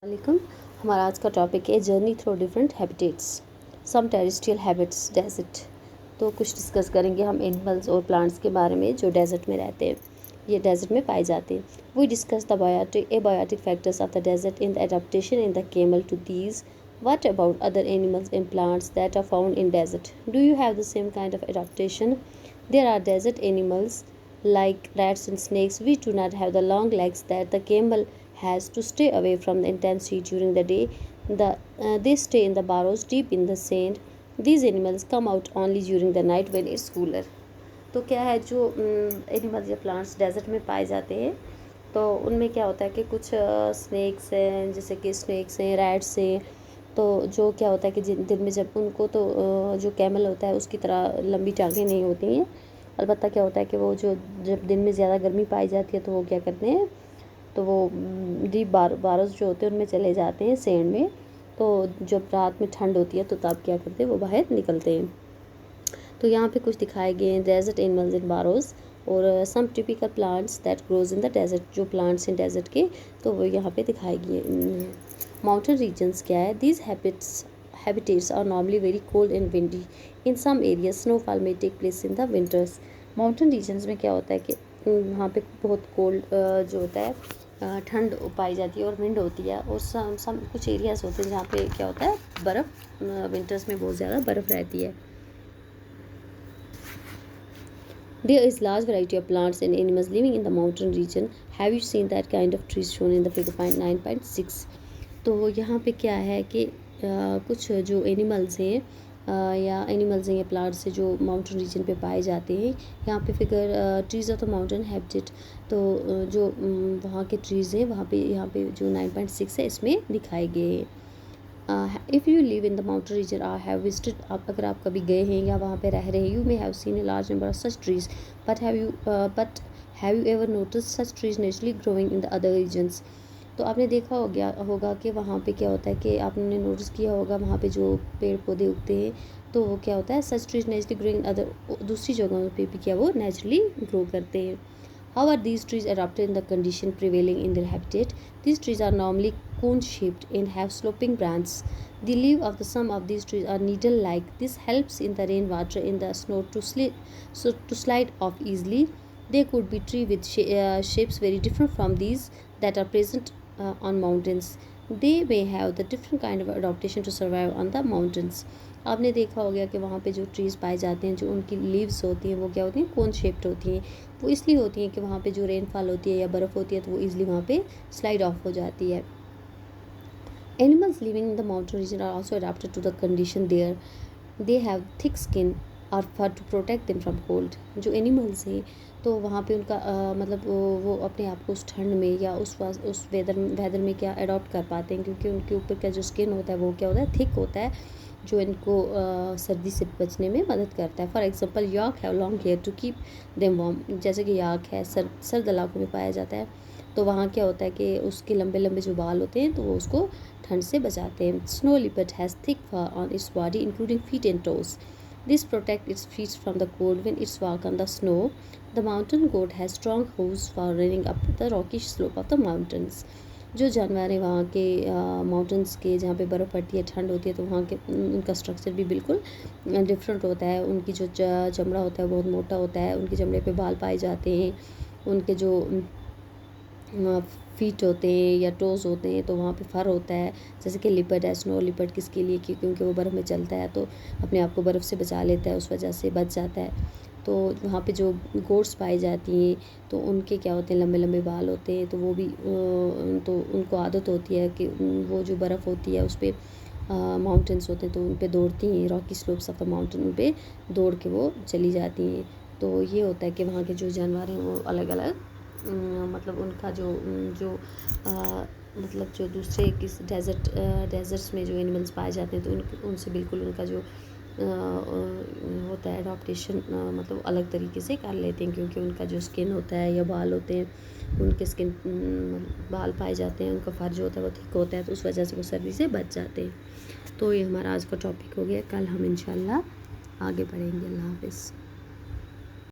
वालेकुम। हमारा आज का टॉपिक है जर्नी थ्रू डिफरेंट हैबिटेट्स, सम टेरेस्ट्रियल हैबिट्स डेजर्ट। तो कुछ डिस्कस करेंगे हम एनिमल्स और प्लांट्स के बारे में जो डेजर्ट में रहते हैं, ये डेजर्ट में पाए जाते हैं। We discuss the biotic factors of the desert in the adaptation in the camel to these. What about other animals and plants that are found in desert? Do you have the same kind of adaptation? There are desert animals like rats and snakes which do not have the long legs that the camel has to stay away from the intense heat during the day. They stay in the burrows deep in the sand. These animals come out only during the night when it's cooler. तो क्या है जो animals या plants desert में पाए जाते हैं, तो उनमें क्या होता है कि कुछ स्नेक्स हैं, जैसे कि स्नेक्स हैं, रैट्स हैं। तो जो क्या होता है कि दिन में जब उनको तो जो कैमल होता है उसकी तरह लंबी टांगें नहीं होती हैं। अलबत्ता क्या होता है कि वो जो जब दिन में ज़्यादा गर्मी पाई जाती है तो वो क्या करते हैं, तो वो डीप बारोस जो होते हैं उनमें चले जाते हैं सैंड में। तो जब रात में ठंड होती है तो तब क्या करते हैं, वो बाहर निकलते हैं। तो यहाँ पे कुछ दिखाए गए हैं डेजर्ट एनिमल्स इन बारोस और some typical plants that grows in the desert, जो प्लांट्स इन डेजर्ट के, तो वो यहाँ पे दिखाए गए। माउंटेन रीजन्स क्या है, these habitats are normally very cold and windy. In some area snowfall में take place in the winters. Mountain regions में क्या होता है कि वहाँ पे बहुत कोल्ड जो होता है, ठंड पाई जाती है और विंड होती है। और सम कुछ एरियाज होते हैं जहाँ पे क्या होता है, बर्फ़, विंटर्स में बहुत ज़्यादा बर्फ़ रहती है। There is large variety of plants and animals living in the mountain region. Have you seen that kind of trees shown in the figure 9.6? तो यहाँ पे क्या है कि कुछ जो एनिमल्स हैं या प्लांट्स हैं जो माउंटेन रीजन पे पाए जाते हैं। यहाँ पे figure trees of the mountain habitat, तो जो वहाँ के ट्रीज़ हैं वहाँ पे, यहाँ पे जो 9.6 है इसमें दिखाए गए हैं। If you live in the mountain reason और हैव विजिटेड, आप अगर आप कभी गए हैं या वहाँ पे रह रहे हैं, you may have seen a large number of such trees, but have you ever notice such trees naturally growing in the other regions. तो आपने देखा होगा कि वहाँ पे क्या होता है कि आपने नोटिस किया होगा वहाँ पे जो पेड़ पौधे उगते हैं, तो वो क्या होता है, such trees naturally growing in other, दूसरी जगहों पे भी क्या वो नेचुरली ग्रो करते हैं। How are these trees adapted in the condition prevailing in their habitat? These trees are normally cone-shaped and have sloping branches. The leaves of some of these trees are needle-like. This helps in the rainwater in the snow to slide off easily. They could be trees with shapes very different from these that are present on mountains. They may have the different kind of adaptation to survive on the mountains. आपने देखा हो गया कि वहाँ पे जो trees पाए जाते हैं, जो उनकी लीव्स होती हैं वो क्या होती हैं, कोन शेप्ड होती हैं। वो इसलिए होती हैं कि वहाँ पे जो रेनफॉल होती है या बर्फ़ होती है तो वो ईज़िली वहाँ पे स्लाइड ऑफ हो जाती है। Animals living in the mountain region are also adapted to the condition there. They have thick skin और fur to protect them from cold. जो एनिमल्स हैं तो वहाँ पे उनका मतलब वो अपने आप को उस ठंड में या उस वेदर में क्या अडॉप्ट कर पाते हैं, क्योंकि उनके ऊपर का जो स्किन होता है वो क्या होता है, थिक होता है, जो इनको सर्दी से बचने में मदद करता है। For example yak have long hair to keep them warm. जैसे कि याक है सर्द इलाकों में पाया जाता है, तो वहाँ क्या होता है कि उसके लंबे लंबे जो बाल होते हैं तो वो उसको ठंड से बचाते हैं। Snow leopard has thick fur on its body including feet and toes. This protects its feet from the cold when it's walk on the snow. The mountain goat has strong hooves for running up the rocky slope of the mountains. जो जानवर हैं वहाँ के mountains के, जहाँ पे बर्फ़ पड़ती है, ठंड होती है, तो वहाँ के उनका स्ट्रक्चर भी बिल्कुल डिफरेंट होता है। उनकी जो चमड़ा होता है बहुत मोटा होता है, उनके चमड़े पे बाल पाए जाते हैं। उनके जो फीट होते हैं या टोज़ होते हैं तो वहाँ पे फर होता है। जैसे कि लिपर्ड है, स्नो लिपर्ड किसके लिए, क्योंकि वो बर्फ़ में चलता है तो अपने आप को बर्फ़ से बचा लेता है, उस वजह से बच जाता है। तो वहाँ पे जो गोट्स पाई जाती हैं तो उनके क्या होते हैं, लंबे लंबे बाल होते हैं, तो वो भी तो उनको आदत होती है कि वो जो बर्फ़ होती है उस पर माउंटेन्स होते हैं तो उन पर दौड़ती हैं, Rocky slopes of the mountain, उन पर दौड़ के वो चली जाती हैं। तो ये होता है कि वहाँ के जो जानवर हैं वो अलग अलग मतलब उनका जो जो मतलब जो दूसरे किस डेजर्ट्स में जो एनिमल्स पाए जाते हैं तो उनसे बिल्कुल उनका जो होता है अडॉप्टेशन मतलब अलग तरीके से कर लेते हैं, क्योंकि उनका जो स्किन होता है या बाल होते हैं, उनके स्किन बाल पाए जाते हैं, उनका फर जो होता है वो थिक होता है, तो उस वजह से वो सर्दी से बच जाते हैं। तो ये हमारा आज का टॉपिक हो गया। कल हम इंशाल्लाह आगे बढ़ेंगे। अल्लाह हाफ़िज़।